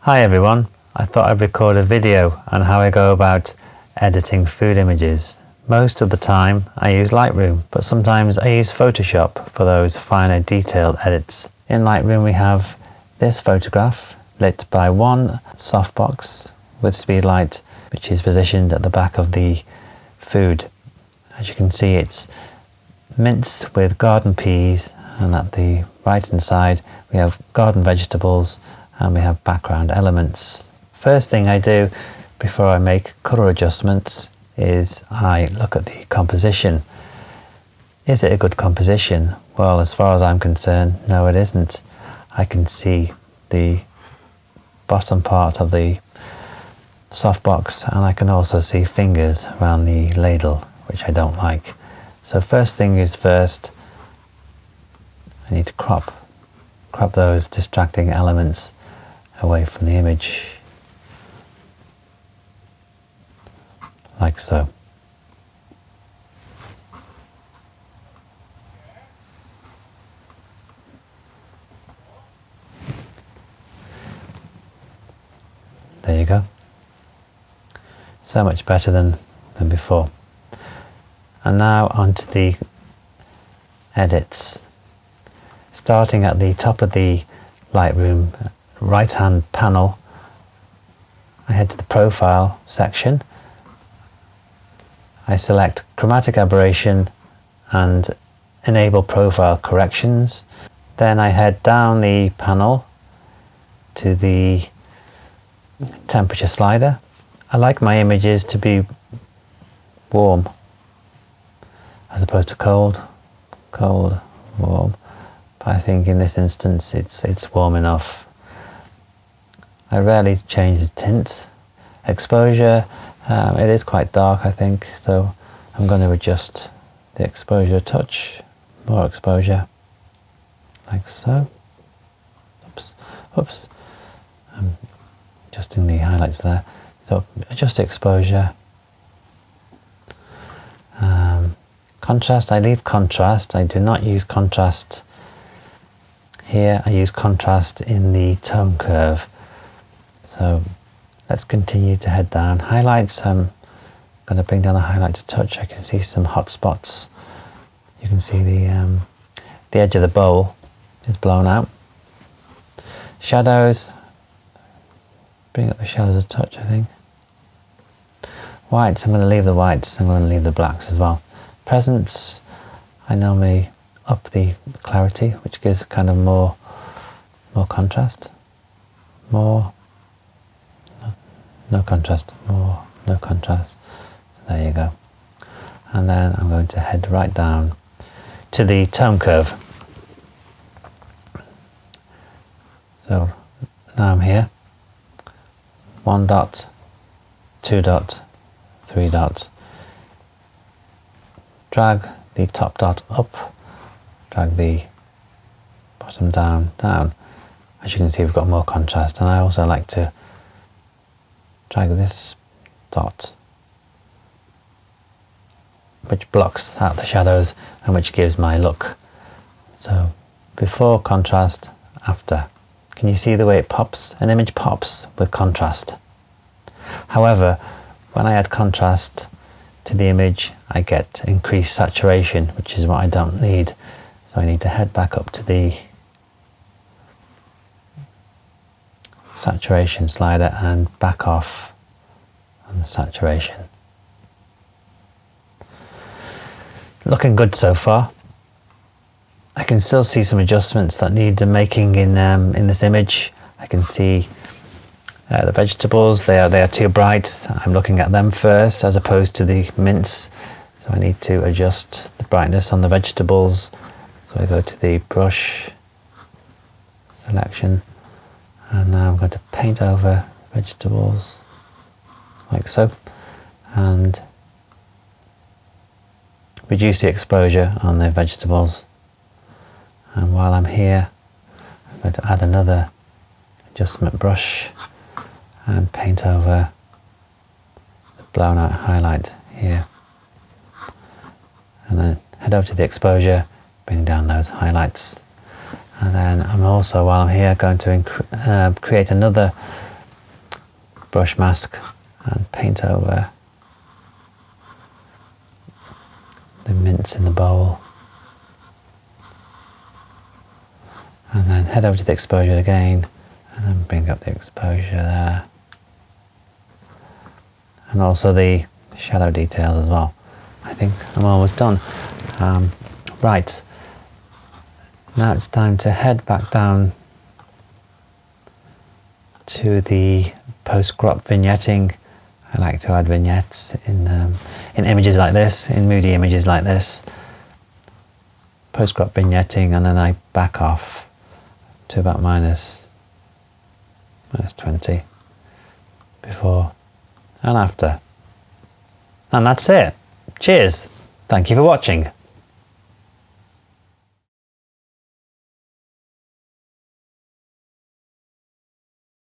Hi everyone, I thought I'd record a video on how I go about editing food images. Most of the time I use Lightroom, but sometimes I use Photoshop for those finer detailed edits. In Lightroom we have this photograph lit by one softbox with speedlight, which is positioned at the back of the food. As you can see, it's mince with garden peas, and at the right hand side we have garden vegetables and we have background elements. First thing I do before I make colour adjustments is I look at the composition. Is it a good composition? Well, as far as I'm concerned, no it isn't. I can see the bottom part of the softbox, and I can also see fingers around the ladle, which I don't like. So first thing is first, I need to crop those distracting elements away from the image, like so. There you go. So much better than before. And now onto the edits. Starting at the top of the Lightroom right hand panel, I head to the profile section. I select chromatic aberration and enable profile corrections. Then I head down the panel to the temperature slider. I like my images to be warm as opposed to cold, warm. But I think in this instance it's warm enough. I rarely change the tint. Exposure, it is quite dark I think, so I'm going to adjust the exposure a touch, more exposure, like so. Oops. I'm adjusting the highlights there. So adjust the exposure. Contrast, I leave contrast. I do not use contrast here. I use contrast in the tone curve. So let's continue to head down. Highlights, I'm going to bring down the highlights a touch. I can see some hot spots. You can see the edge of the bowl is blown out. Shadows, bring up the shadows a touch I think. Whites, I'm going to leave the whites. I'm going to leave the blacks as well. Presence, I normally up the clarity, which gives kind of more contrast. No contrast, no contrast. So there you go. And then I'm going to head right down to the tone curve. So now I'm here. 1 dot, 2 dot, 3 dot. Drag the top dot up, drag the bottom down. As you can see, we've got more contrast, and I also like to drag this dot, which blocks out the shadows and which gives my look. So before contrast, after. Can you see the way it pops? An image pops with contrast. However, when I add contrast to the image, I get increased saturation, which is what I don't need. So I need to head back up to the saturation slider and back off on the saturation. Looking good so far. I can still see some adjustments that need making in this image. I can see the vegetables, they are too bright. I'm looking at them first as opposed to the mince. So I need to adjust the brightness on the vegetables. So I go to the brush selection, and now I'm going to paint over vegetables like so, and reduce the exposure on the vegetables. And while I'm here, I'm going to add another adjustment brush and paint over the blown out highlight here, and then head over to the exposure, bring down those highlights. And then I'm also, while I'm here, going to create another brush mask and paint over the mince in the bowl. And then head over to the exposure again and then bring up the exposure there. And also the shadow details as well. I think I'm almost done. Right, now it's time to head back down to the post-crop vignetting. I like to add vignettes in images like this, in moody images like this. Post-crop vignetting, and then I back off to about minus 20 before and after. And that's it. Cheers. Thank you for watching.